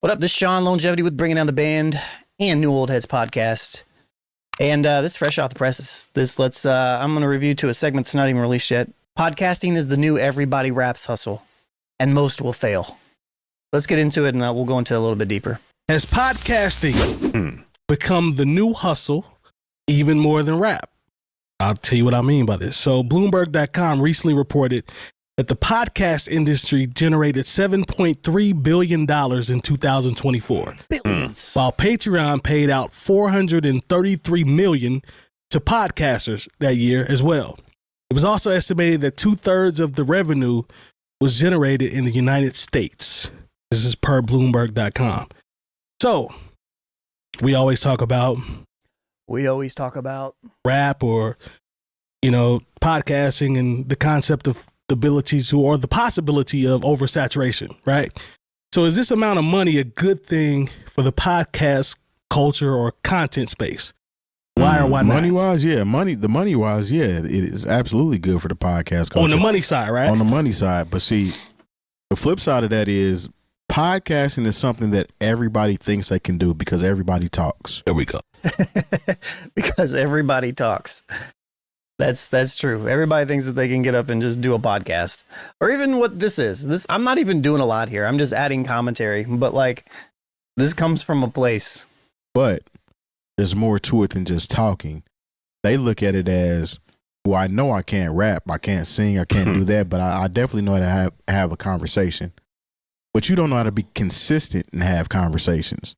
What up? This is Sean Longevity with Bringing Down the Band and New Old Heads podcast. And this is fresh off the presses. I'm going to review to a segment that's not even released yet. Podcasting is the new everybody raps hustle, and most will fail. Let's get into it, and we'll go into it a little bit deeper. Has podcasting become the new hustle even more than rap? I'll tell you what I mean by this. So 𝗕𝗥𝗓𝗪𝗡 recently reported that the podcast industry generated $7.3 billion in 2024. Billions. While Patreon paid out $433 million to podcasters that year as well. It was also estimated that 2/3 of the revenue was generated in the United States. This is per 𝗕𝗥𝗓𝗪𝗡. So we always talk about rap or, podcasting and the concept of the ability to, or the possibility of oversaturation, right? So is this amount of money a good thing for the podcast culture or content space? Why or why not? Money-wise, yeah. Money-wise, yeah. It is absolutely good for the podcast culture. On the money side, right? On the money side. But see, the flip side of that is podcasting is something that everybody thinks they can do because everybody talks. There we go. Because everybody talks. That's true. Everybody thinks that they can get up and just do a podcast. Or even what this is. I'm not even doing a lot here. I'm just adding commentary. But this comes from a place. But there's more to it than just talking. They look at it as, well, I know I can't rap, I can't sing, I can't do that, but I definitely know how to have a conversation. But you don't know how to be consistent and have conversations.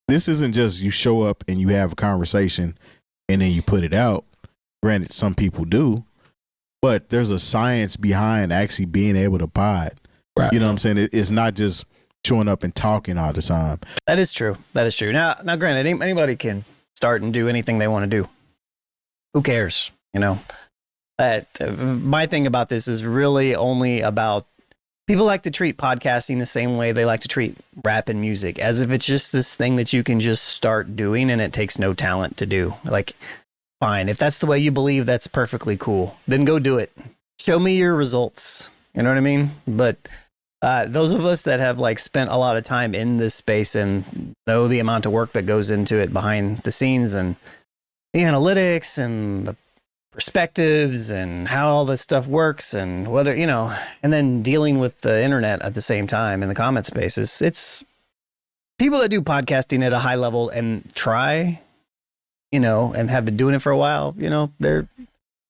This isn't just you show up and you have a conversation and then you put it out. Granted, some people do, but there's a science behind actually being able to pod. Right. You know what I'm saying? It's not just showing up and talking all the time. That is true. Now, granted, anybody can start and do anything they want to do. Who cares? My thing about this is really only about people like to treat podcasting the same way they like to treat rap and music, as if it's just this thing that you can just start doing and it takes no talent to do. Fine. If that's the way you believe, that's perfectly cool. Then go do it. Show me your results. You know what I mean? But those of us that have spent a lot of time in this space and know the amount of work that goes into it behind the scenes and the analytics and the perspectives and how all this stuff works and whether, and then dealing with the internet at the same time in the comment spaces, it's people that do podcasting at a high level and try, and have been doing it for a while, there's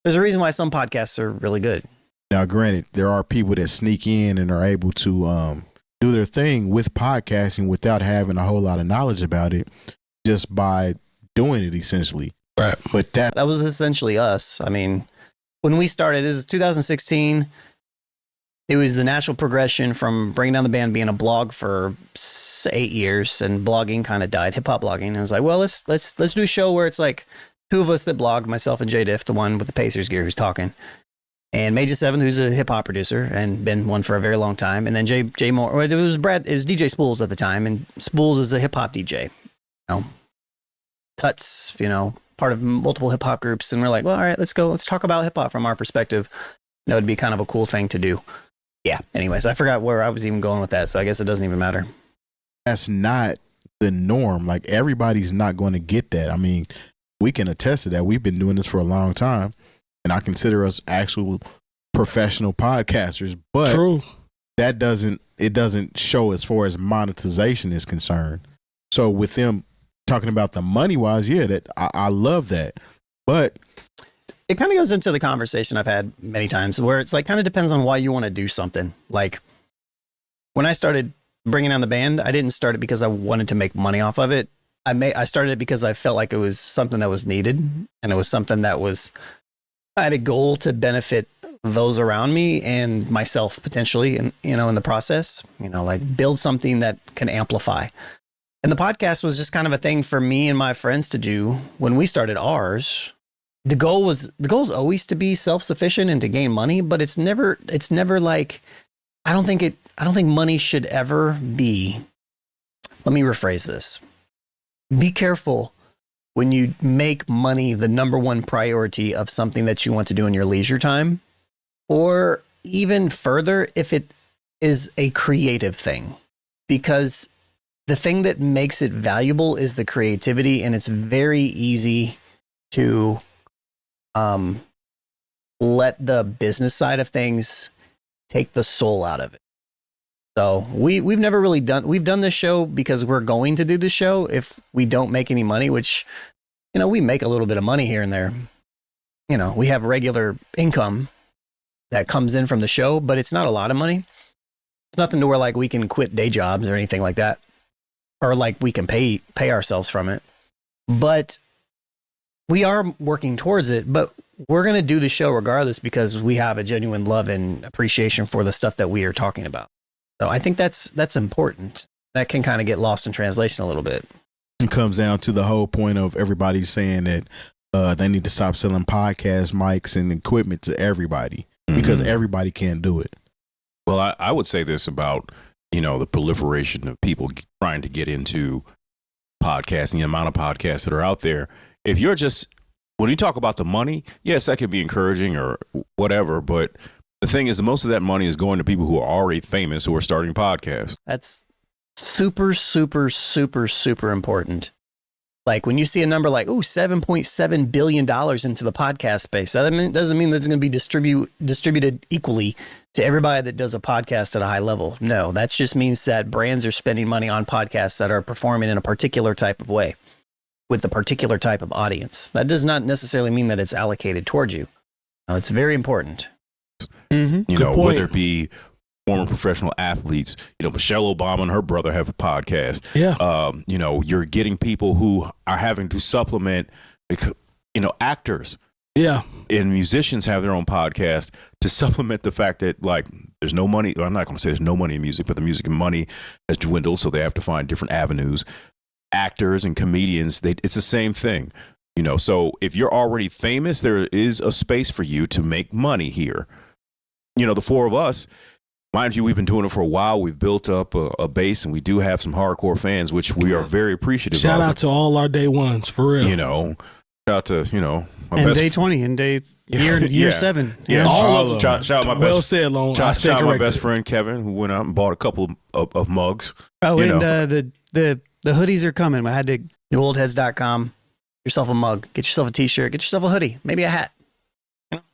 a reason why some podcasts are really good. Now, granted, there are people that sneak in and are able to do their thing with podcasting without having a whole lot of knowledge about it, just by doing it essentially. Right. But that was essentially us. I mean, when we started, it was 2016. It was the natural progression from Bringing Down the Band being a blog for 8 years, and blogging kind of died, hip hop blogging. And I was like, well, let's do a show where it's two of us that blog, myself and J Diff, the one with the Pacers gear who's talking, and Major 7, who's a hip hop producer and been one for a very long time, and then Jay Moore. It was DJ Spools at the time, and Spools is a hip hop DJ. Cuts, part of multiple hip hop groups, and we're like, well, all right, let's talk about hip hop from our perspective. That would be kind of a cool thing to do. Yeah. Anyways, I forgot where I was even going with that, so I guess it doesn't even matter. That's not the norm. Everybody's not going to get that. I mean, we can attest to that. We've been doing this for a long time, and I consider us actual professional podcasters. But True. It doesn't show as far as monetization is concerned. So with them talking about the money wise, yeah, that I love that. But it kind of goes into the conversation I've had many times where it's kind of depends on why you want to do something. When I started Bringing Down the Band, I didn't start it because I wanted to make money off of it. I started it because I felt like it was something that was needed, and it was something that I had a goal to benefit those around me and myself potentially, and in the process, build something that can amplify. And the podcast was just kind of a thing for me and my friends to do when we started ours. The goal is always to be self-sufficient and to gain money, but it's never I don't think money should ever be. Let me rephrase this. Be careful when you make money the number one priority of something that you want to do in your leisure time, or even further, if it is a creative thing, because the thing that makes it valuable is the creativity, and it's very easy to let the business side of things take the soul out of it. So we've never really we've done this show because we're going to do the show. If we don't make any money, which, we make a little bit of money here and there, we have regular income that comes in from the show, but it's not a lot of money. It's nothing to where like we can quit day jobs or anything like that, or like we can pay ourselves from it. But we are working towards it, but we're going to do the show regardless because we have a genuine love and appreciation for the stuff that we are talking about. So I think that's important. That can kind of get lost in translation a little bit. It comes down to the whole point of everybody saying that they need to stop selling podcast mics and equipment to everybody because everybody can't do it. Well, I would say this about, the proliferation of people trying to get into podcasting, the amount of podcasts that are out there. If you're when you talk about the money, yes, that could be encouraging or whatever. But the thing is, most of that money is going to people who are already famous, who are starting podcasts. That's super, super, super, super important. Like when you see a number like, $7.7 billion into the podcast space, that doesn't mean that it's going to be distributed equally to everybody that does a podcast at a high level. No, that just means that brands are spending money on podcasts that are performing in a particular type of way with a particular type of audience. That does not necessarily mean that it's allocated towards you. No, it's very important. Whether it be former professional athletes, Michelle Obama and her brother have a podcast. Yeah. You're getting people who are having to supplement, actors. Yeah. And musicians have their own podcast to supplement the fact that there's no money. I'm not going to say there's no money in music, but the music and money has dwindled. So they have to find different avenues. Actors and comedians, it's the same thing. So if you're already famous, there is a space for you to make money here. The four of us, mind you, we've been doing it for a while. We've built up a base, and we do have some hardcore fans, which we are very appreciative Shout of. out to all our day ones, for real. Shout out to, my and best day 20 and year 7. Yeah, all of shout out my best. Well said, Lone. Shout out my best friend Kevin, who went out and bought a couple of mugs. Oh, and the hoodies are coming. I had to newoldheads.com. Get yourself a mug. Get yourself a t-shirt. Get yourself a hoodie. Maybe a hat.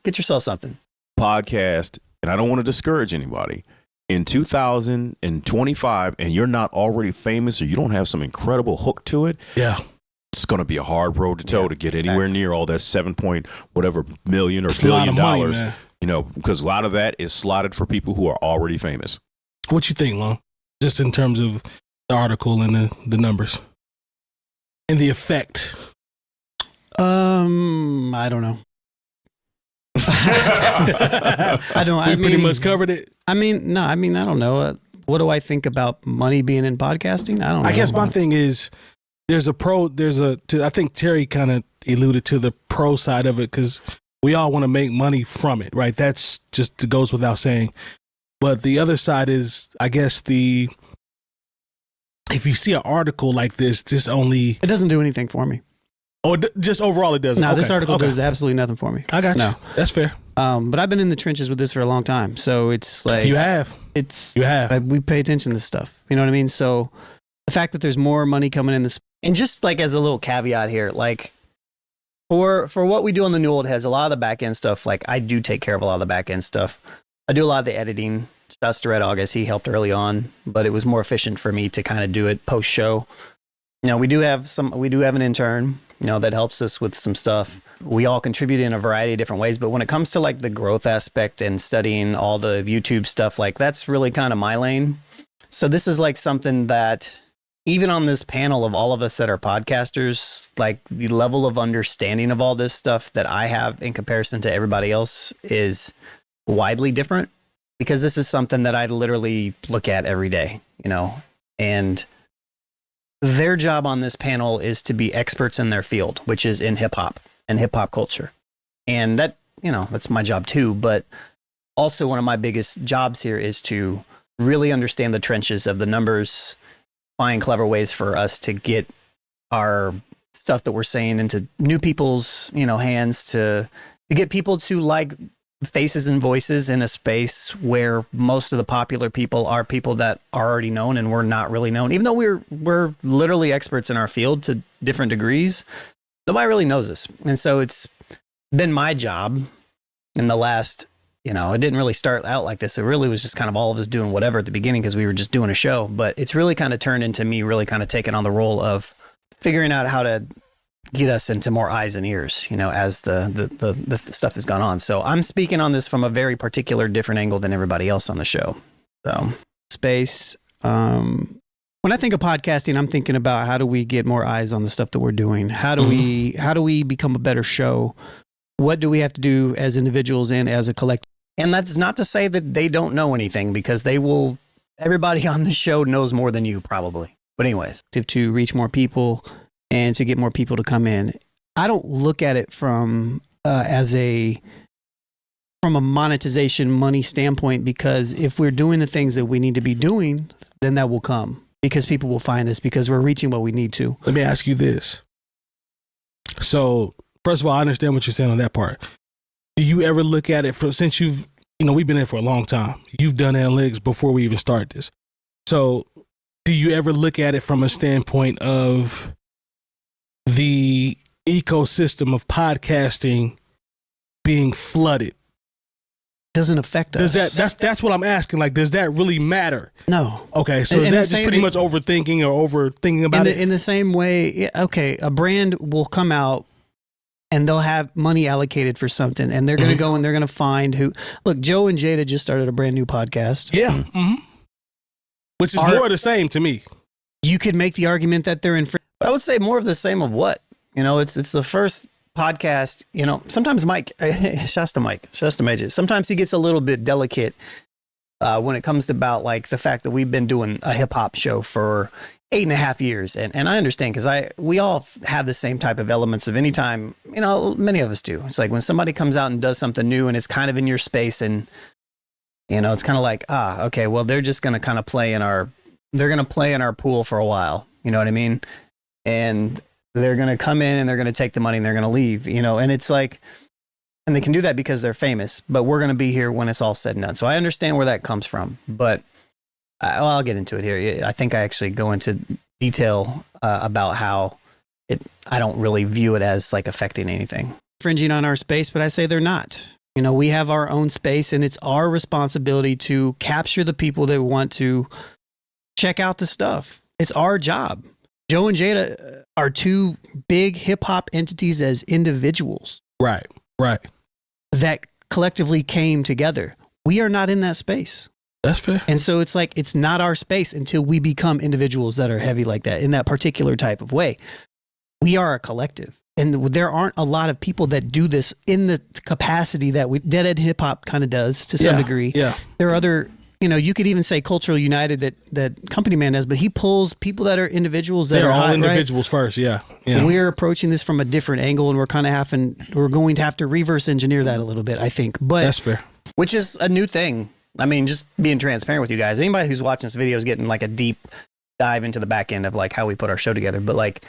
Get yourself something. Podcast, and I don't want to discourage anybody. In 2025, and you're not already famous or you don't have some incredible hook to it, it's going to be a hard road to toe to get anywhere near all that 7 point whatever million or billion dollars. Because a lot of that is slotted for people who are already famous. What you think, Lon? Just in terms of the article and the numbers and the effect. I don't know. I don't. We pretty much covered it. I don't know. What do I think about money being in podcasting? I don't know. I guess my thing is I think Terry kind of alluded to the pro side of it because we all want to make money from it, right? That's just, it goes without saying. But the other side is, I guess, if you see an article like this, it doesn't do anything for me. Oh, just overall it doesn't? No, this article does absolutely nothing for me. I got you. No. That's fair. But I've been in the trenches with this for a long time. So it's like... You have. We pay attention to this stuff. You know what I mean? So the fact that there's more money coming in this... And just like as a little caveat here, like for what we do on the New Old Heads, a lot of the back end stuff, like I do take care of a lot of the back end stuff. I do a lot of the editing. Shouts to Red August. He helped early on, but it was more efficient for me to kind of do it post show. We do have an intern, that helps us with some stuff. We all contribute in a variety of different ways, but when it comes to like the growth aspect and studying all the YouTube stuff, like that's really kind of my lane. So this is like something that even on this panel of all of us that are podcasters, like the level of understanding of all this stuff that I have in comparison to everybody else is widely different, because this is something that I literally look at every day, and their job on this panel is to be experts in their field, which is in hip hop and hip hop culture. And that, that's my job too. But also one of my biggest jobs here is to really understand the trenches of the numbers, find clever ways for us to get our stuff that we're saying into new people's, hands, to get people to like faces and voices in a space where most of the popular people are people that are already known and we're not really known. Even though we're literally experts in our field to different degrees, nobody really knows us. And so it's been my job in the last, it didn't really start out like this. It really was just kind of all of us doing whatever at the beginning because we were just doing a show. But it's really kind of turned into me really kind of taking on the role of figuring out how to get us into more eyes and ears, as the stuff has gone on. So I'm speaking on this from a very particular different angle than everybody else on the show. So space. When I think of podcasting, I'm thinking about how do we get more eyes on the stuff that we're doing? How do we become a better show? What do we have to do as individuals and as a collective? And that's not to say that they don't know anything, because everybody on the show knows more than you probably. But anyways, to reach more people and to get more people to come in. I don't look at it from a monetization money standpoint, because if we're doing the things that we need to be doing, then that will come because people will find us because we're reaching what we need to. Let me ask you this. So, first of all, I understand what you're saying on that part. Do you ever look at it since we've been in for a long time. You've done analytics before we even start this. So do you ever look at it from a standpoint of the ecosystem of podcasting being flooded? Doesn't affect us. That's what I'm asking. Like, does that really matter? No. Okay, so is that just pretty much overthinking or overthinking about it? In the same way, okay, a brand will come out and they'll have money allocated for something, and they're going to go and they're going to find who. Look, Joe and Jada just started a brand new podcast. Yeah. Mm-hmm. Which is more of the same to me. You could make the argument that they're in. But I would say more of the same of what? It's the first podcast. Sometimes Mike, Shasta Major, sometimes he gets a little bit delicate when it comes to about like the fact that we've been doing a hip hop show for 8.5 years. And I understand because we all have the same type of elements of any time, many of us do. It's like when somebody comes out and does something new and it's kind of in your space and, it's kind of like, okay, well, they're just going to kind of play in our pool for a while. You know what I mean? And they're going to come in and they're going to take the money and they're going to leave, and it's like, and they can do that because they're famous, but we're going to be here when it's all said and done. So I understand where that comes from, but I'll get into it here. I think I actually go into detail about how I don't really view it as like affecting anything. Infringing on our space, but I say they're not. We have our own space and it's our responsibility to capture the people that want to check out the stuff. It's our job. Joe and Jada are two big hip hop entities as individuals. Right. That collectively came together. We are not in that space. That's fair. And so it's like, it's not our space until we become individuals that are heavy like that in that particular type of way. We are a collective. And there aren't a lot of people that do this in the capacity that Deadhead Hip Hop kind of does to some degree. Yeah. There are other, you could even say Cultural United that Company Man does, but he pulls people that are individuals that are all hot, individuals right? first. Yeah. And we're approaching this from a different angle, and we're going to have to reverse engineer that a little bit, I think. But that's fair. Which is a new thing. I mean, just being transparent with you guys. Anybody who's watching this video is getting like a deep dive into the back end of like how we put our show together. But like,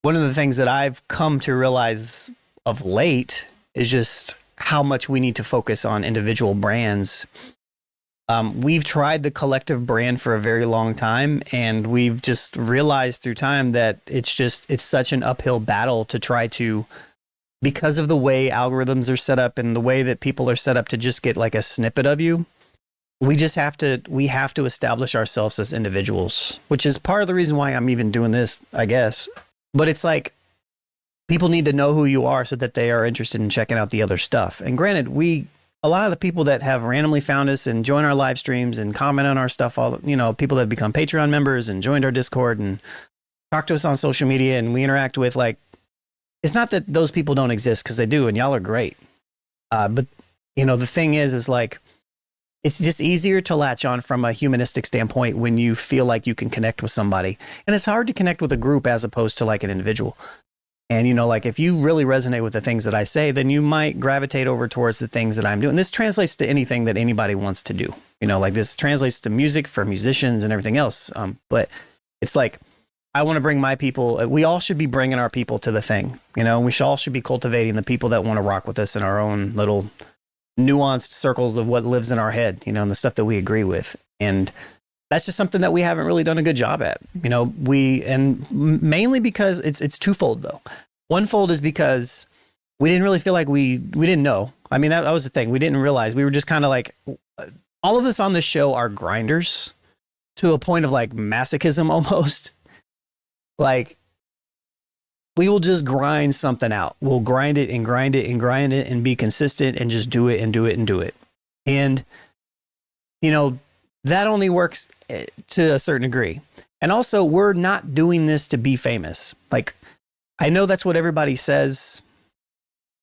one of the things that I've come to realize of late is just how much we need to focus on individual brands. We've tried the collective brand for a very long time, and we've just realized through time that it's such an uphill battle to try to, because of the way algorithms are set up and the way that people are set up to just get like a snippet of you. We have to establish ourselves as individuals, which is part of the reason why I'm even doing this, I guess. But it's like, people need to know who you are so that they are interested in checking out the other stuff. And granted, a lot of the people that have randomly found us and join our live streams and comment on our stuff, people that have become Patreon members and joined our Discord and talk to us on social media and we interact with, like, it's not that those people don't exist, because they do, and y'all are great. But the thing is like, it's just easier to latch on from a humanistic standpoint when you feel like you can connect with somebody. And it's hard to connect with a group as opposed to like an individual. And, like if you really resonate with the things that I say, then you might gravitate over towards the things that I'm doing. This translates to anything that anybody wants to do. Like this translates to music for musicians and everything else. But it's like, I want to bring my people. We all should be bringing our people to the thing. We all should be cultivating the people that want to rock with us in our own little nuanced circles of what lives in our head, you know, and the stuff that we agree with. And that's just something that we haven't really done a good job at. You know, mainly because it's twofold though. One fold is because we didn't really feel like we didn't know. I mean, that was the thing. We didn't realize. We were just kind of like, all of us on this show are grinders to a point of like masochism almost. Like, we will just grind something out. We'll grind it and grind it and grind it and be consistent and just do it and do it and do it. And, you know, that only works to a certain degree. And also, we're not doing this to be famous. Like, I know that's what everybody says,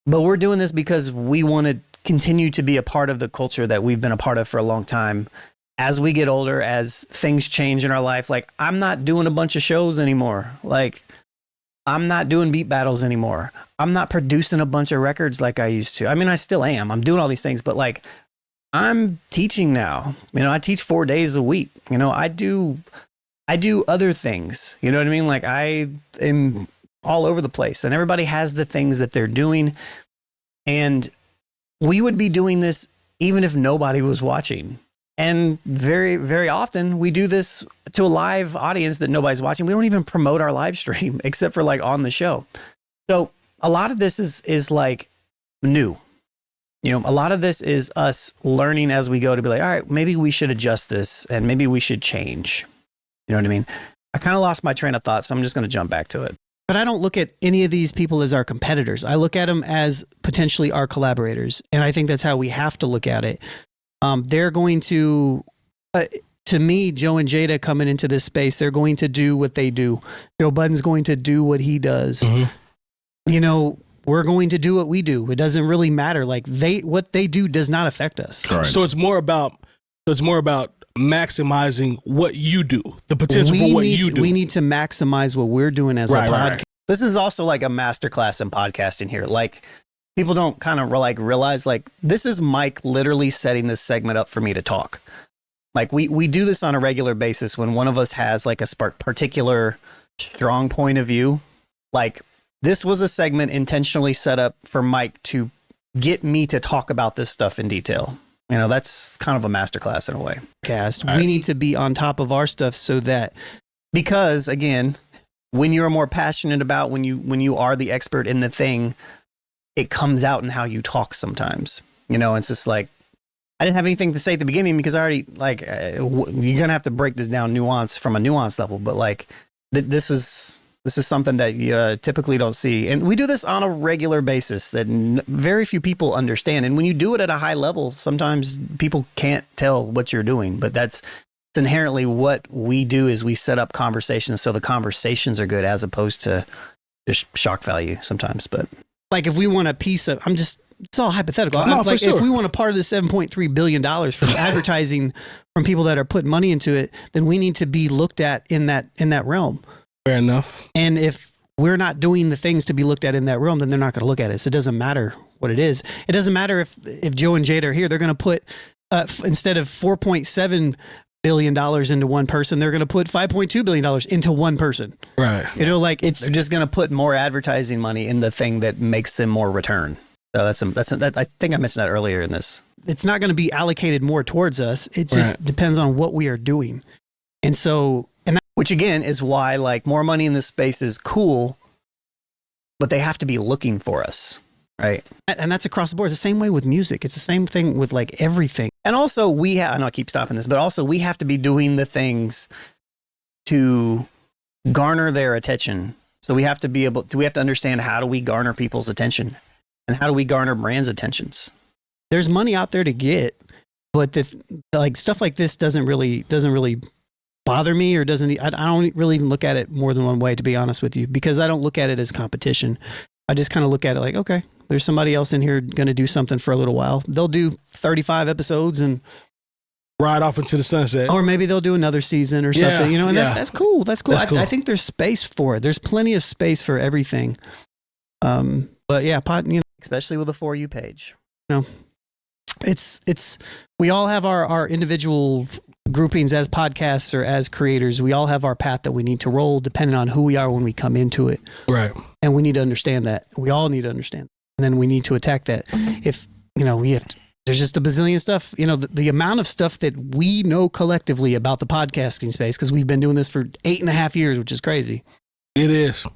but we're doing this because we want to continue to be a part of the culture that we've been a part of for a long time. As we get older, as things change in our life, like, I'm not doing a bunch of shows anymore. Like, I'm not doing beat battles anymore. I'm not producing a bunch of records like I used to. I mean, I still am. I'm doing all these things, but like, I'm teaching now. You know, I teach 4 days a week. You know, I do other things. You know what I mean? Like, I am all over the place, and everybody has the things that they're doing. And we would be doing this even if nobody was watching. And very, very often we do this to a live audience that nobody's watching. We don't even promote our live stream except for like on the show. So a lot of this is like new. You know, a lot of this is us learning as we go to be like, all right, maybe we should adjust this and maybe we should change. You know what I mean? I kind of lost my train of thought, so I'm just going to jump back to it. But I don't look at any of these people as our competitors. I look at them as potentially our collaborators. And I think that's how we have to look at it. They're going to me, Joe and Jada coming into this space, they're going to do what they do. Joe Budden's going to do what he does. Mm-hmm. You know, we're going to do what we do. It doesn't really matter. Like, what they do does not affect us. Right. So it's more about maximizing what you do, the potential for what you do. We need to maximize what we're doing as a podcast. Right. This is also like a masterclass in podcasting here. Like, people don't kind of like realize, like, this is Mike literally setting this segment up for me to talk. Like, we do this on a regular basis when one of us has like a particular strong point of view. Like, this was a segment intentionally set up for Mike to get me to talk about this stuff in detail. You know, that's kind of a masterclass in a way. We need to be on top of our stuff so that, because again, when you're more passionate about, when you are the expert in the thing, it comes out in how you talk sometimes. You know, it's just like, I didn't have anything to say at the beginning because I already, like, you're going to have to break this down from a nuance level. But like, this is something that you typically don't see. And we do this on a regular basis that very few people understand. And when you do it at a high level, sometimes people can't tell what you're doing. But that's inherently what we do, is we set up conversations so the conversations are good as opposed to just shock value sometimes. But like, if we want a piece of, it's all hypothetical. If we want a part of the $7.3 billion from advertising from people that are putting money into it, then we need to be looked at in that realm. Fair enough. And if we're not doing the things to be looked at in that realm, then they're not going to look at us. It doesn't matter what it is. It doesn't matter if Joe and Jada are here. They're going to put, instead of $4.7 billion into one person, they're going to put $5.2 billion into one person. Right. You know, like, they're just going to put more advertising money in the thing that makes them more return. So that's I think I mentioned that earlier in this. It's not going to be allocated more towards us. It just depends on what we are doing. And so, which again is why, like, more money in this space is cool, but they have to be looking for us, right? And that's across the board. It's the same way with music. It's the same thing with like everything. And also I know I keep stopping this, but also we have to be doing the things to garner their attention. So we have to understand, how do we garner people's attention, and how do we garner brands' attentions? There's money out there to get, but like stuff like this doesn't really bother me, or I don't really even look at it more than one way, to be honest with you, because I don't look at it as competition. I just kind of look at it like, okay, there's somebody else in here going to do something for a little while. They'll do 35 episodes and ride off into the sunset, or maybe they'll do another season or something, you know, and that's cool. That's cool. I think there's space for it. There's plenty of space for everything. But yeah, especially with the For You page, you know, it's we all have our individual groupings as podcasts or as creators. We all have our path that we need to roll depending on who we are when we come into it. Right. And we need to understand that. We all need to understand. And then we need to attack that. If, you know, we have to, there's just a bazillion stuff. You know, the amount of stuff that we know collectively about the podcasting space, because we've been doing this for 8.5 years, which is crazy. It is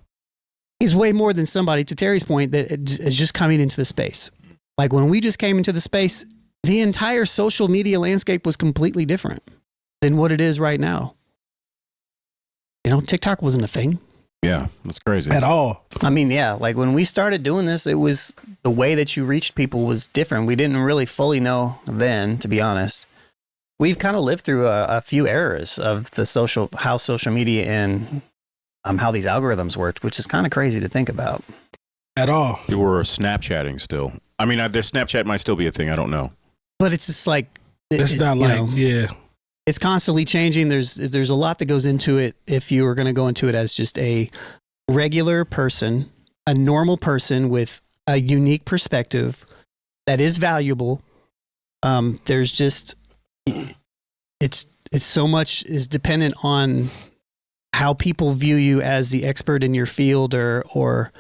way more than somebody, to Terry's point, that is just coming into the space. Like when we just came into the space, the entire social media landscape was completely different than what it is right now. You know, TikTok wasn't a thing. Yeah, that's crazy. at all. I mean, yeah, like when we started doing this, it was the way that you reached people was different. We didn't really fully know then, to be honest. We've kind of lived through a few eras of the how social media and how these algorithms worked, which is kind of crazy to think about. At all. People were Snapchatting still. I mean, their Snapchat might still be a thing. I don't know. But it's just like, It's not you like, know, yeah. it's constantly changing. There's a lot that goes into it. If you were going to go into it as just a regular person, a normal person with a unique perspective that is valuable, there's just it's so much is dependent on how people view you as the expert in your field, or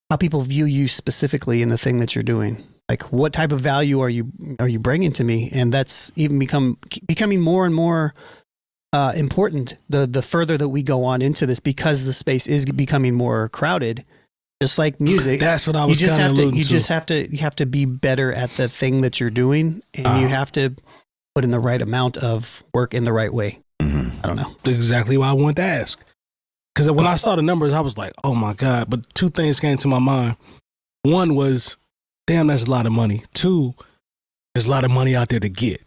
how people view you specifically in the thing that you're doing. Like, what type of value are you bringing to me? And that's even becoming more and more important the further that we go on into this, because the space is becoming more crowded. Just like music, That's what I was kind of alluding to. You have to be better at the thing that you're doing, and you have to put in the right amount of work in the right way. Mm-hmm. I don't know. That's exactly why I wanted to ask. Because when I saw the numbers, I was like, oh my God. But two things came to my mind. One was, damn, that's a lot of money. Two, there's a lot of money out there to get.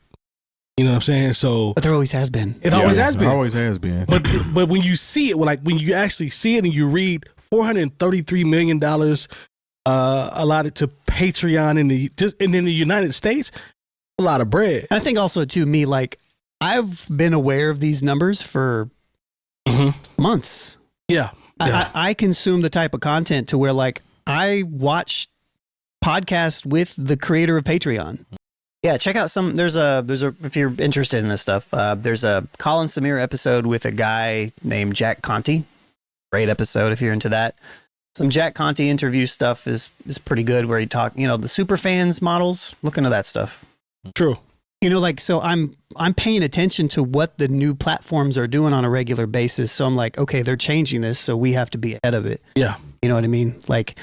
You know what I'm saying? So But there always has been. it always has It been. always has been. But when you see it, like when you actually see it and you read $433 million allotted to Patreon in the United States, a lot of bread. And I think also too, me, like, I've been aware of these numbers for months. Yeah. I consume the type of content to where, like, I watch podcasts with the creator of Patreon. Yeah, check out there's a if you're interested in this stuff, there's a Colin Samir episode with a guy named 𝗕𝗥𝗡𝗚. Great episode if you're into that. Some 𝗕𝗥𝗡𝗚 interview stuff is pretty good, where he talk, the super fans models. Look into that stuff. True. You know, like, so I'm paying attention to what the new platforms are doing on a regular basis. So I'm like, okay, they're changing this, so we have to be ahead of it. Yeah. You know what I mean? Like,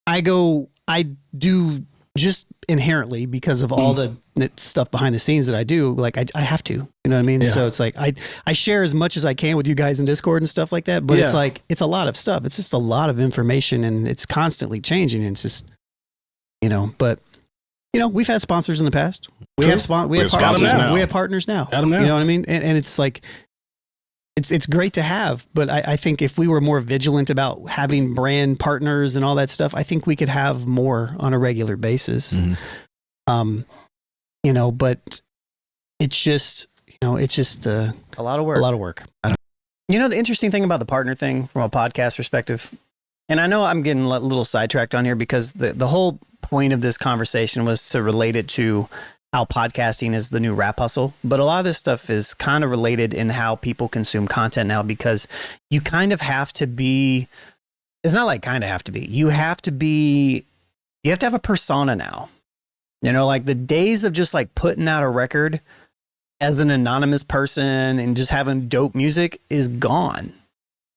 I do just inherently, because of all the stuff behind the scenes that I do, like I have to, you know what I mean? Yeah. So it's like, I share as much as I can with you guys in Discord and stuff like that, but it's Yeah. like, it's a lot of stuff. It's just a lot of information, and it's constantly changing. And it's just, but we've had sponsors in the past. We True. have sponsors partners now. We have partners now. Got 'em now. You know what I mean? And it's like, it's great to have, but I think if we were more vigilant about having brand partners and all that stuff, I think we could have more on a regular basis. Mhm. But it's just, a A lot of work. a lot of work. The interesting thing about the partner thing from a podcast perspective, and I know I'm getting a little sidetracked on here, because the whole point of this conversation was to relate it to how podcasting is the new rap hustle. But a lot of this stuff is kind of related in how people consume content now, because you kind of have to be, it's not like kind of have to be, you have to have a persona now. Like the days of just like putting out a record as an anonymous person and just having dope music is gone.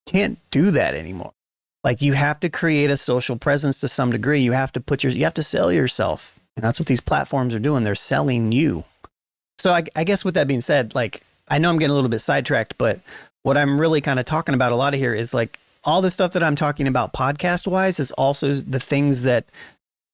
Can't do that anymore. Like, you have to create a social presence to some degree. You have to you have to sell yourself. And that's what these platforms are doing. They're selling you. So I guess with that being said, like, I know I'm getting a little bit sidetracked, but what I'm really kind of talking about a lot of here is like all the stuff that I'm talking about podcast wise is also the things that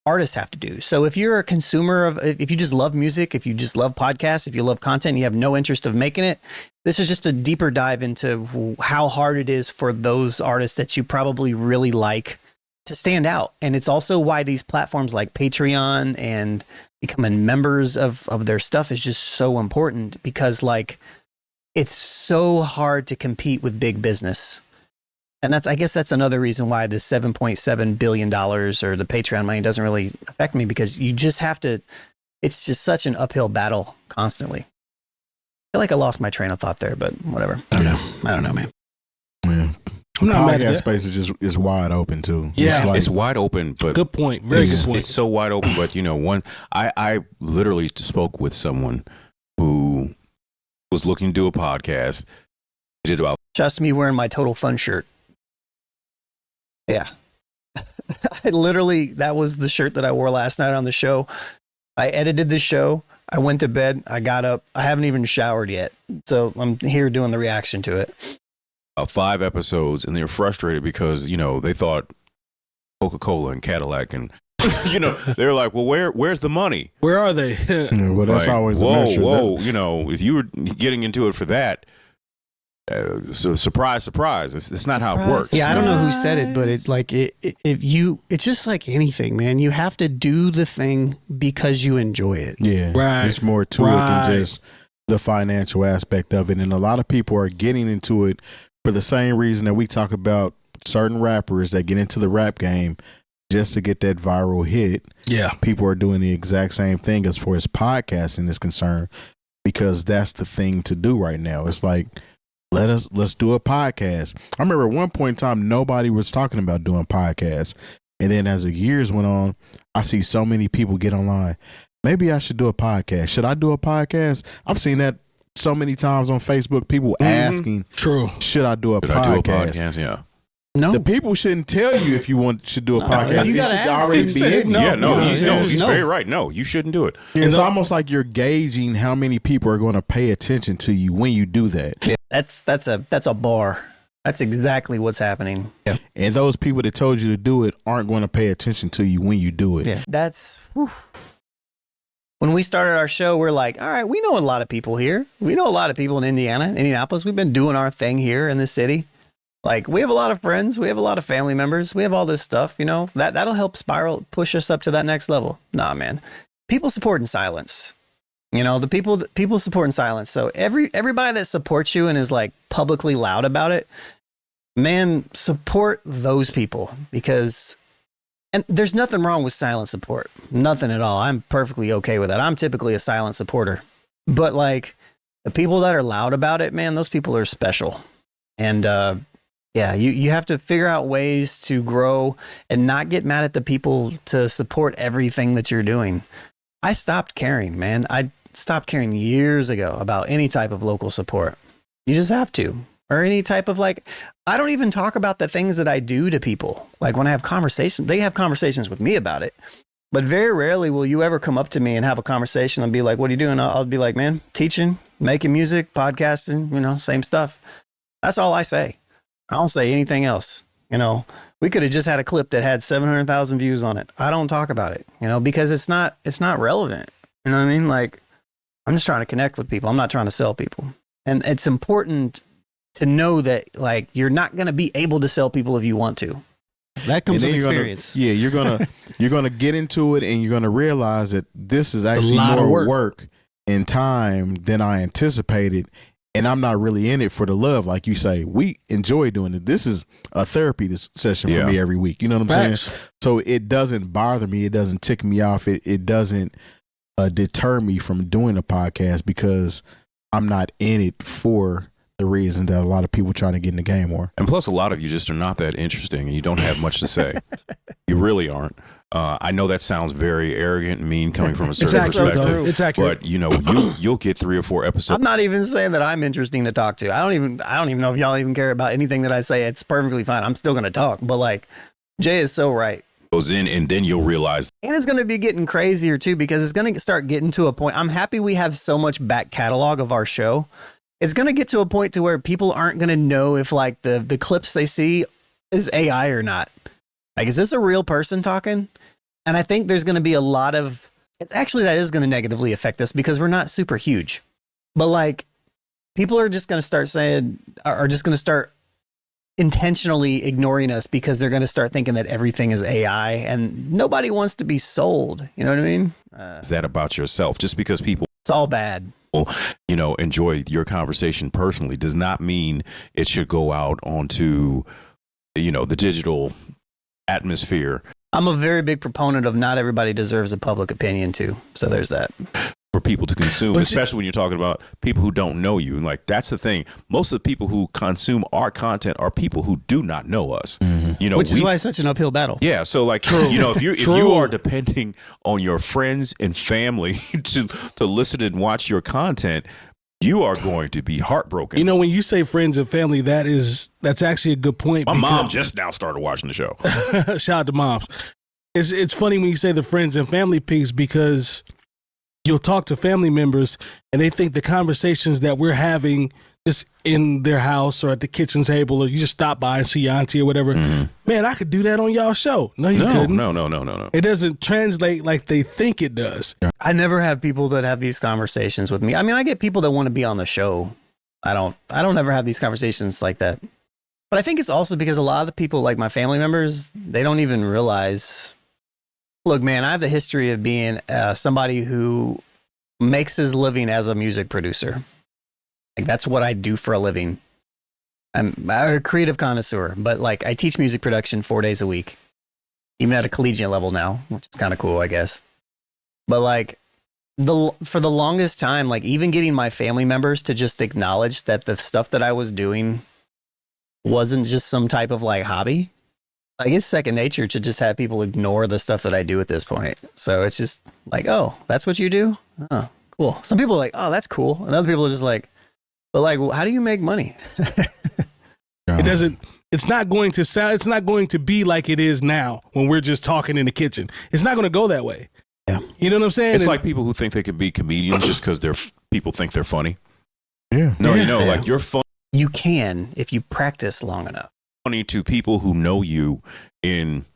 artists have to do. So if you're a consumer if you just love music, if you just love podcasts, if you love content, you have no interest of making it, this is just a deeper dive into how hard it is for those artists that you probably really like to stand out. And it's also why these platforms like Patreon and becoming members of their stuff is just so important, because like, it's so hard to compete with big business. And I guess that's another reason why the $7.7 billion or the Patreon money doesn't really affect me, because you just have to, it's just such an uphill battle constantly. I feel like I lost my train of thought there, but whatever. I don't know, man. Yeah. I'm not mad at Podcast that. space is wide open too. Yeah. It's wide open, but Good point. Very good point. it's so wide open. But I literally spoke with someone who was looking to do a podcast. He did about Just me wearing my Total Fun shirt. Yeah. I literally, that was the shirt that I wore last night on the show. I edited the show. I went to bed. I got up. I haven't even showered yet. So I'm here doing the reaction to it. 5 episodes, and they were frustrated because they thought Coca-Cola and Cadillac and they're like, well, where's the money? Where are they? Yeah, well, that's Like, always the measure. whoa, if you were getting into it for that, so surprise, it's not how it works. Yeah, I don't know who said it, but it's just like anything, man. You have to do the thing because you enjoy it. Yeah, Right. It's more to it than just the financial aspect of it, and a lot of people are getting into it for the same reason that we talk about certain rappers that get into the rap game just to get that viral hit. Yeah. People are doing the exact same thing as far as podcasting is concerned, because that's the thing to do right now. It's like, let's do a podcast. I remember at one point in time, nobody was talking about doing podcasts. And then as the years went on, I see so many people get online. Maybe I should do a podcast. Should I do a podcast? I've seen that so many times on Facebook, people asking, True. should I do a Should I do a podcast? podcast? Yeah. No. The people shouldn't tell you if you should do a podcast. if you It gotta should ask, already then be say in no. you. Yeah, no, No, he's the answer is he's no. very right. No, you shouldn't do it. It's almost like you're gauging how many people are going to pay attention to you when you do that. That's a bar. That's exactly what's happening. Yeah. And those people that told you to do it aren't going to pay attention to you when you do it. Yeah. That's when we started our show, we're like, all right, we know a lot of people here. We know a lot of people in Indianapolis. We've been doing our thing here in the city. Like, we have a lot of friends. We have a lot of family members. We have all this stuff, that'll help push us up to that next level. Nah, man. People support in silence. The people support in silence. So everybody that supports you and is like publicly loud about it, man, support those people, and there's nothing wrong with silent support. Nothing at all. I'm perfectly okay with that. I'm typically a silent supporter. But like the people that are loud about it, man, those people are special. And you have to figure out ways to grow and not get mad at the people to support everything that you're doing. I stopped caring, man. I stopped caring years ago about any type of local support. You just have to. Or any type of I don't even talk about the things that I do to people. Like when I have conversations, they have conversations with me about it. But very rarely will you ever come up to me and have a conversation and be like, what are you doing? I'll be like, man, teaching, making music, podcasting, same stuff. That's all I say. I don't say anything else. We could have just had a clip that had 700,000 views on it. I don't talk about it, because it's not relevant. You know what I mean? Like, I'm just trying to connect with people. I'm not trying to sell people. And it's important to know that you're not going to be able to sell people if you want to. That comes with experience. You're gonna get into it, and you're gonna realize that this is actually lot of more work. work and time than I anticipated. And I'm not really in it for the love, like you say. We enjoy doing it. This is a therapy session for me every week. You know what I'm saying? So it doesn't bother me. It doesn't tick me off. It doesn't deter me from doing a podcast, because I'm not in it for the reason that a lot of people trying to get in the game are. And plus, a lot of you just are not that interesting, and you don't have much to say. You really aren't. I know that sounds very arrogant and mean coming from a certain perspective. It's accurate. But you'll get 3 or 4 episodes. I'm not even saying that I'm interesting to talk to. I don't even know if y'all even care about anything that I say. It's perfectly fine. I'm still going to talk. But Jay is so right. Goes in, and then you'll realize. And it's going to be getting crazier too, because it's going to start getting to a point. I'm happy we have so much back catalog of our show. It's going to get to a point to where people aren't going to know if the clips they see is AI or not. Is this a real person talking? And I think there's going to be a lot of, that is going to negatively affect us because we're not super huge. But people are just going to start intentionally ignoring us because they're going to start thinking that everything is AI, and nobody wants to be sold. You know what I mean? Is that about yourself? Just because people, it's all bad. Enjoy your conversation personally does not mean it should go out onto, the digital atmosphere. I'm a very big proponent of not everybody deserves a public opinion too. So there's that. For people to consume, But especially when you're talking about people who don't know you. And like, that's the thing. Most of the people who consume our content are people who do not know us. You know, Which is why it's such an uphill battle. yeah. So like, you know, if you are depending on your friends and family to listen and watch your content, you are going to be heartbroken. You know, when you say friends and family, that's actually a good point. My mom just now started watching the show. Shout out to moms. It's funny when you say the friends and family piece, because you'll talk to family members and they think the conversations that we're having just in their house or at the kitchen table, or you just stop by and see your auntie or whatever. Man, I could do that on y'all's show. No, you couldn't. No. It doesn't translate like they think it does. I never have people that have these conversations with me. I mean, I get people that want to be on the show. I don't ever have these conversations like that. But I think it's also because a lot of the people, like my family members, they don't even realize, look, man, I have the history of being somebody who makes his living as a music producer. Like, that's what I do for a living. I'm a creative connoisseur, but like, I teach music production 4 days a week, even at a collegiate level now, which is kind of cool, I guess. But like, for the longest time, like, even getting my family members to just acknowledge that the stuff that I was doing wasn't just some type of like hobby. Like, it's second nature to just have people ignore the stuff that I do at this point. So it's just like, oh, that's what you do? Oh, cool. Some people are like, oh, that's cool. And other people are just like, but like, well, how do you make money? It's not going to be like it is now when we're just talking in the kitchen. It's not going to go that way. Yeah. You know what I'm saying? It's like people who think they could be comedians just because people think they're funny. Yeah. No, you know, like, you're funny You can if you practice long enough. to people who know you in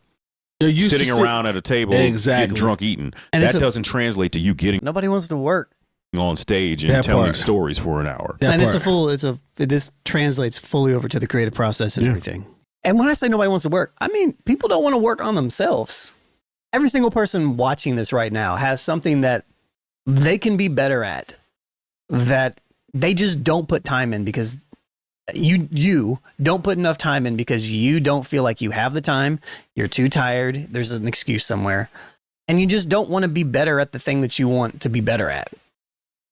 sitting around at a table, getting drunk, eating. And that doesn't translate to you getting Nobody wants to work. on stage and telling stories for an hour. This translates fully over to the creative process and everything. And when I say nobody wants to work, I mean, people don't want to work on themselves. Every single person watching this right now has something that they can be better at, that they just don't put time in because you don't put enough time in because you don't feel like you have the time. You're too tired. There's an excuse somewhere. And you just don't want to be better at the thing that you want to be better at.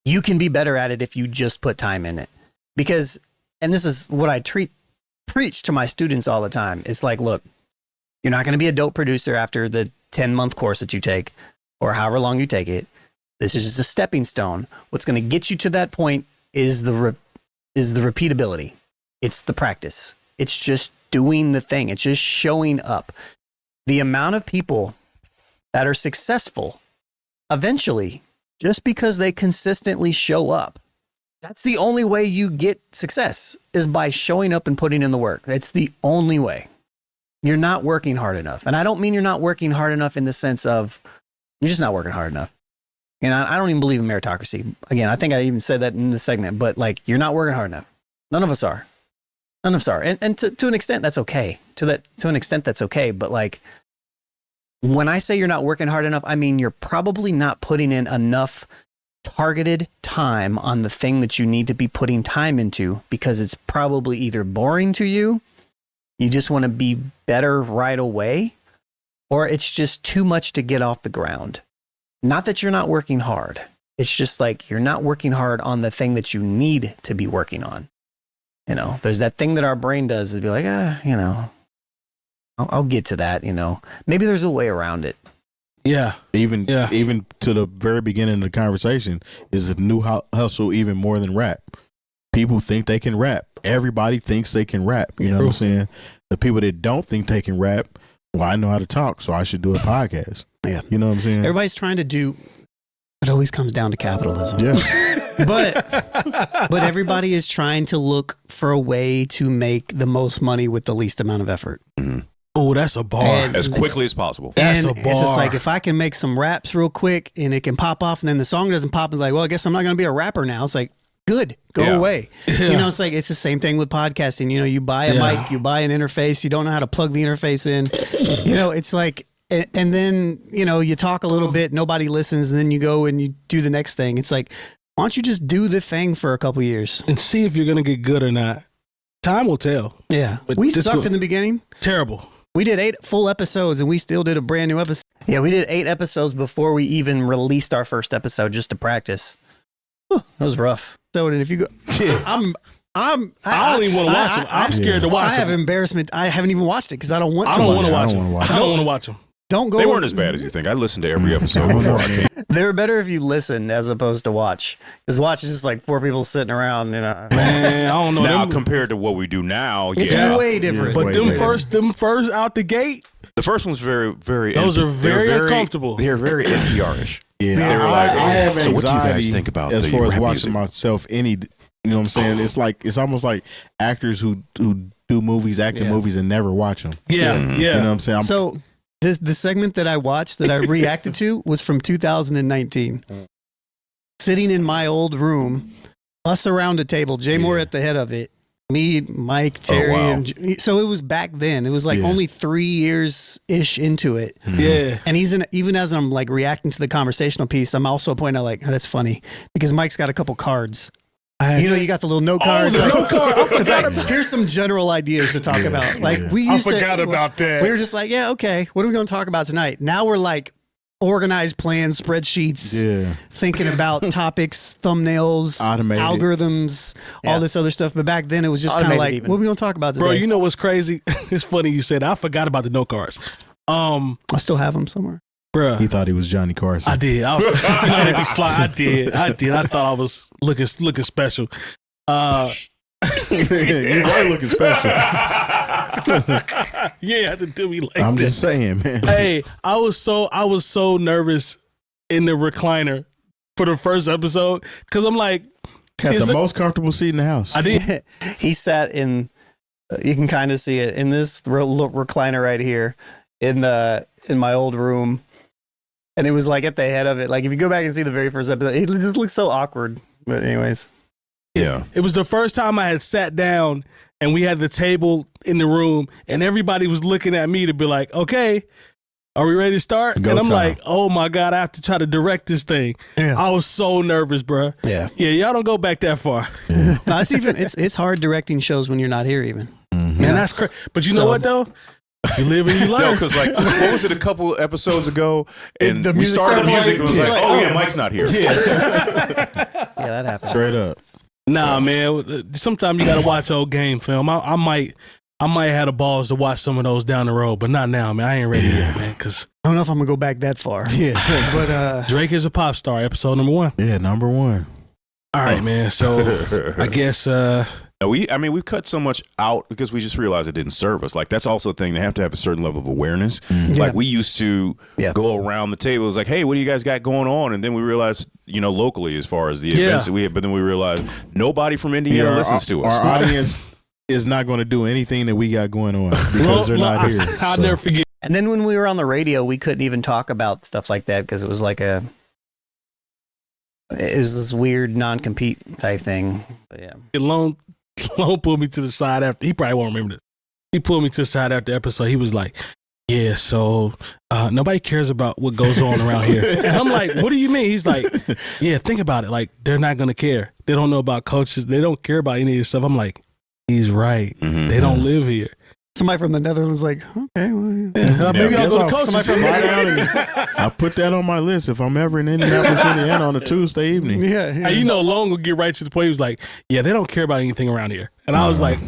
You can be better at it if you just put time in it. Because, and this is what I preach to my students all the time. It's like, look, you're not going to be a dope producer after the 10-month course that you take or however long you take it. This is just a stepping stone. What's going to get you to that point is the repeatability. It's the practice. It's just doing the thing. It's just showing up. The amount of people that are successful eventually, just because they consistently show up. That's the only way you get success, is by showing up and putting in the work. It's the only way. You're not working hard enough. And I don't mean you're not working hard enough in the sense of you're just not working hard enough. And I don't even believe in meritocracy. Again, I think I even said that in the segment, but like, you're not working hard enough. None of us are. None of us are. And to an extent, that's okay. To an extent, that's okay. But like, when I say you're not working hard enough, I mean, you're probably not putting in enough targeted time on the thing that you need to be putting time into, because it's probably either boring to you, you just want to be better right away, or it's just too much to get off the ground. Not that you're not working hard. It's just like, you're not working hard on the thing that you need to be working on. You know, there's that thing that our brain does to be like, you know, I'll get to that, you know. Maybe there's a way around it. Yeah. Even to the very beginning of the conversation, is the new hustle even more than rap? People think they can rap. Everybody thinks they can rap. You know what I'm saying? The people that don't think they can rap, well, I know how to talk, so I should do a podcast. Yeah. You know what I'm saying? Everybody's trying to do, it always comes down to capitalism. Yeah. But everybody is trying to look for a way to make the most money with the least amount of effort. Mm-hmm. Oh, that's a bar. And as quickly as possible. That's and a bar. It's just like, if I can make some raps real quick and it can pop off, and then the song doesn't pop, it's like, well, I guess I'm not going to be a rapper now. It's like, good, go away. Yeah. You know, it's like, it's the same thing with podcasting. You know, you buy a mic, you buy an interface, you don't know how to plug the interface in. You know, it's like, and then, you know, you talk a little bit, nobody listens, and then you go and you do the next thing. It's like, why don't you just do the thing for a couple years and see if you're going to get good or not? Time will tell. Yeah. But We sucked in the beginning. Terrible. We did 8 full episodes and we still did a brand new episode. Yeah, we did 8 episodes before we even released our first episode just to practice. That was rough. So and if you go, I don't even want to watch them. I'm scared to watch I have them. embarrassment. I haven't even watched it because I don't want I to don't watch want to it. watch them. I don't want to watch them. Don't go. They weren't as bad as you think. I listened to every episode before I came. They were better if you listened as opposed to watch. Because watch is just like 4 people sitting around, you know. Man, I don't know. Now Them- compared to what we do now, It's yeah. way different. but Way them later. first out the gate, The first one's very, very. Those are very uncomfortable. They're very NPR-ish. Yeah, They were I like, have so what do you guys anxiety think about as the far as rap watching music? myself? You know what I'm saying? It's almost like actors who do movies, act in movies, and never watch them. yeah. You know what I'm saying? So the segment that I watched that I reacted to was from 2019. Sitting in my old room, us around a table, Jay Moore at the head of it, me, Mike, Terry, wow. and so it was back then. It was like only 3 years ish into it. Yeah. And even as I'm like reacting to the conversational piece, I'm also pointing out like that's funny because Mike's got a couple cards. You know, you got the little note cards. the like, note card. I it's like, here's some general ideas to talk about. Like we I used forgot about that. We were just like, yeah, okay. What are we going to talk about tonight? Now we're like organized plans, spreadsheets, Yeah. thinking about topics, thumbnails, Automated. algorithms, all this other stuff. But back then it was just kind of Automated like, even. what are we going to talk about today? Bro, you know what's crazy? It's funny you said that. I forgot about the note cards. I still have them somewhere. Bruh. He thought he was Johnny Carson. I did. I was, you know, they be slide. I did. I thought I was looking special. You were looking special. Yeah, had to do me like I'm that. just saying, man. Hey, I was so nervous in the recliner for the first episode because I'm like, Had is the it- most comfortable seat in the house. I did. He sat in, you can kind of see it in this recliner right here in my old room. And it was like at the head of it. Like if you go back and see the very first episode, it just looks so awkward. But anyways. Yeah. It was the first time I had sat down and we had the table in the room and everybody was looking at me to be like, okay, are we ready to start? Go and I'm time. like, oh my God, I have to try to direct this thing. Yeah. I was so nervous, bro. Yeah. Yeah, y'all don't go back that far. No, it's hard directing shows when you're not here even. Man, that's crazy. But you know So- what though? You live and you No, learn. because like, what was it a couple episodes ago? And The we music started the started music and it was playing. like, You're oh like, yeah, Mike's not here. Yeah, that happened. Straight up. Nah, man. Sometimes you gotta watch old game film. I might have the balls to watch some of those down the road, but not now, man. I ain't ready yet, man. Because I don't know if I'm going to go back that far. Yeah. But Drake is a pop star. Episode number 1. Yeah, number one. All right, man. So I guess No, we've cut so much out because we just realized it didn't serve us. Like that's also a thing. They have to have a certain level of awareness. Like we used to go around the table. It's like, hey, what do you guys got going on? And then we realized, locally as far as the events that we had, but then we realized nobody from Indiana listens to us. Our audience is not going to do anything that we got going on because they're not here. I'll So, never forget. And then when we were on the radio, we couldn't even talk about stuff like that because it was like it was this weird non-compete type thing. But yeah. Lone pulled me to the side after. He probably won't remember this. He pulled me to the side after the episode. He was like, yeah, so nobody cares about what goes on around here. And I'm like, what do you mean? He's like, yeah, think about it. Like, they're not going to care. They don't know about coaches. They don't care about any of this stuff. I'm like, he's right. Mhm. They don't live here. somebody from the Netherlands like, okay, well, Maybe I'll go to coaches. somebody from Fly down and I put that on my list if I'm ever in Indianapolis, Indiana on a Tuesday evening. yeah. Hey, Long will get right to the point. He was like, yeah, they don't care about anything around here. And I was like,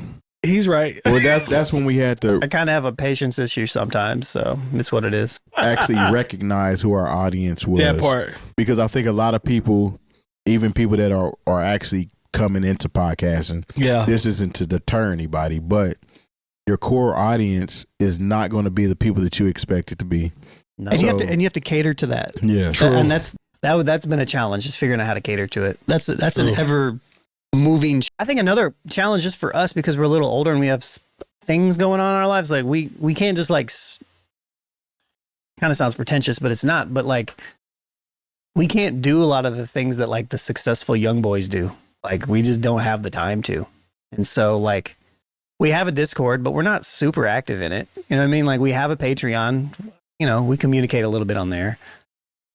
he's right. Well, that's when we had to I kind of have a patience issue sometimes, so it's what it is. actually recognize who our audience was. That part. Because I think a lot of people, even people that are actually coming into podcasting, Yeah. this isn't to deter anybody, but your core audience is not going to be the people that you expect it to be. No. And you So- have to cater to that. Yeah. And that's been a challenge, just figuring out how to cater to it. That's an ever moving. I think another challenge just for us because we're a little older and we have things going on in our lives. Like we can't just like kind of sounds pretentious, but it's not. But like we can't do a lot of the things that like the successful young boys do. Like we just don't have the time to. And so like we have a Discord, but we're not super active in it. You know what I mean? Like we have a Patreon. You know, we communicate a little bit on there.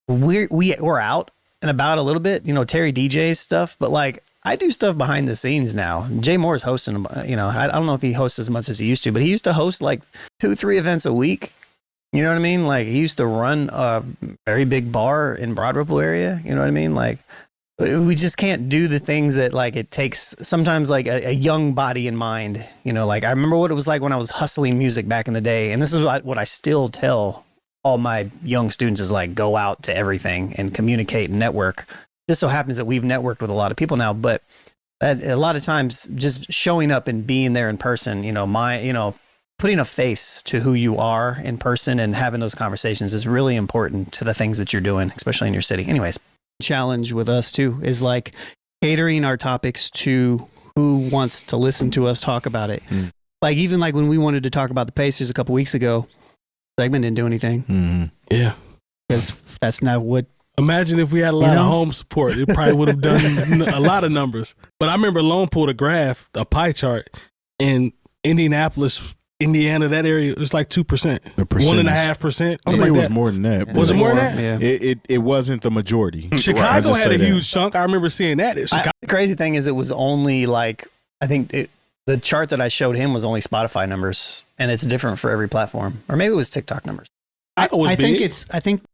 We're out and about a little bit. You know, Terry DJs stuff, but like I do stuff behind the scenes now. Jay Moore's hosting. You know, I don't know if he hosts as much as he used to, but he used to host like 2-3 events a week. You know what I mean? Like he used to run a very big bar in Broad Ripple area. You know what I mean? Like we just can't do the things that like it takes sometimes like a young body and mind. You know, like I remember what it was like when I was hustling music back in the day. And this is what I still tell all my young students is like, go out to everything and communicate and network. Just so happens that we've networked with a lot of people now, but a lot of times just showing up and being there in person, putting a face to who you are in person and having those conversations is really important to the things that you're doing, especially in your city. Anyways, challenge with us too is like catering our topics to who wants to listen to us talk about it. Like even like when we wanted to talk about the Pacers a couple weeks ago, segment didn't do anything. Yeah. Because that's not what. Imagine if we had a lot of home support, it probably would have done a lot of numbers. But I remember Lone pulled a graph, a pie chart in Indianapolis, Indiana, that area, it was like 2%, 1.5%. I think it was more than that. Was it more than that? Yeah. It wasn't the majority. Chicago had a huge chunk. I remember seeing that. The crazy thing is it was only like, I think the chart that I showed him was only Spotify numbers, and it's different for every platform. Or maybe it was TikTok numbers. I think it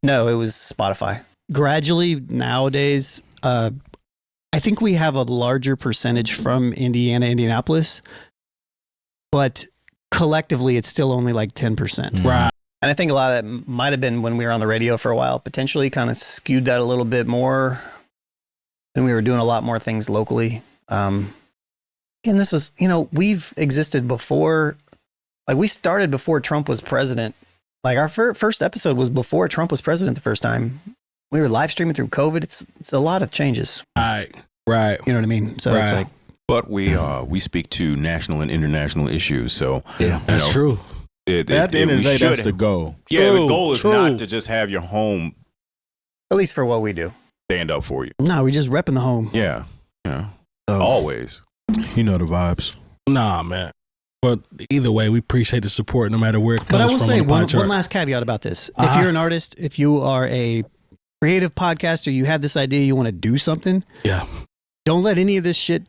was Spotify. Gradually nowadays, I think we have a larger percentage from Indianapolis, but collectively it's still only like 10%. Right. And I think a lot of that might have been when we were on the radio for a while, potentially kind of skewed that a little bit more. And we were doing a lot more things locally. And this is, we've existed before, like we started before Trump was president. Like our first episode was before Trump was president the first time. We were live streaming through COVID. It's a lot of changes. Right. You know what I mean? So it's like, but we speak to national and international issues. So that's true. At the end of the day, that's the goal. Yeah, the goal is not to just have your home, at least for what we do, stand up for you. No, we just repping the home. Yeah. Always. You know the vibes. Nah, man. But either way, we appreciate the support no matter where it comes from. But I will say one last caveat about this. If you're an artist, if you are a creative podcaster, you have this idea, you want to do something. Yeah. Don't let any of this shit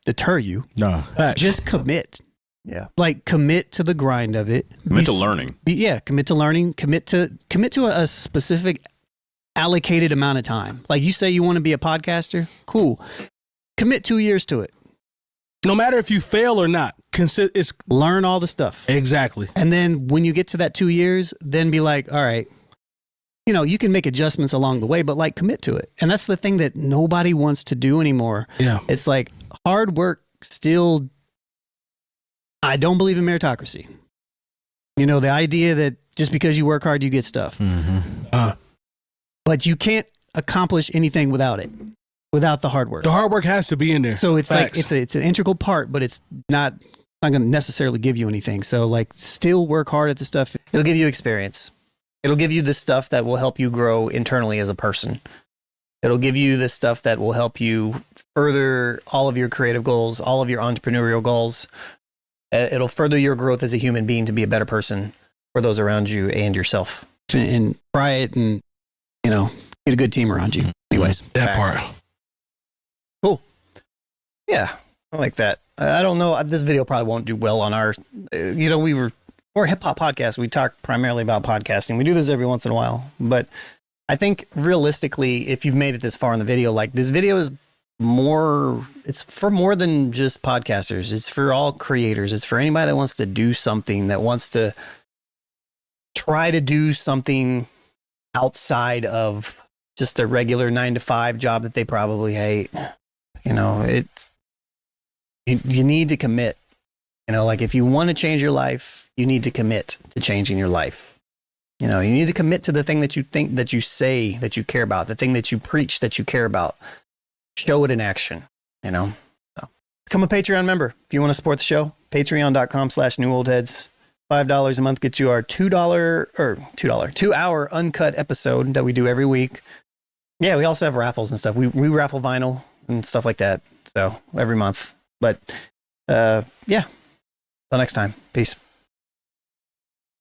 deter you. No. Just commit. Yeah. Like commit to the grind of it. Commit to learning. Commit to learning. Commit to a specific allocated amount of time. Like you say you want to be a podcaster. Cool. Commit 2 years to it. No matter if you fail or not, learn all the stuff. Exactly. And then when you get to that 2 years, then be like, all right, you can make adjustments along the way, but like commit to it. And that's the thing that nobody wants to do anymore. Yeah. It's like hard work still, I don't believe in meritocracy. The idea that just because you work hard, you get stuff. Mm-hmm. But you can't accomplish anything without it, without the hard work. The hard work has to be in there. So it's Facts. like, it's an integral part, but it's not going to necessarily give you anything. So like still work hard at the stuff. It'll give you experience. It'll give you the stuff that will help you grow internally as a person. It'll give you the stuff that will help you further all of your creative goals, all of your entrepreneurial goals. It'll further your growth as a human being to be a better person for those around you and yourself. And try it and, get a good team around you. Anyways. That Facts. part. Cool. Yeah, I like that. I don't know. This video probably won't do well on our, we're a hip hop podcast. We talk primarily about podcasting. We do this every once in a while, but I think realistically, if you've made it this far in the video, like this video is it's for more than just podcasters. It's for all creators. It's for anybody that wants to do something, that wants to try to do something outside of just a regular 9-to-5 job that they probably hate. You need to commit. Like if you want to change your life, you need to commit to changing your life. You need to commit to the thing that you think, that you say, that you care about, the thing that you preach, that you care about. Show it in action, So become a Patreon member. If you want to support the show, patreon.com/newoldheads. $5 a month gets you our $2 uncut episode that we do every week. Yeah, we also have raffles and stuff. We raffle vinyl and stuff like that. So every month. But yeah. Till next time. Peace.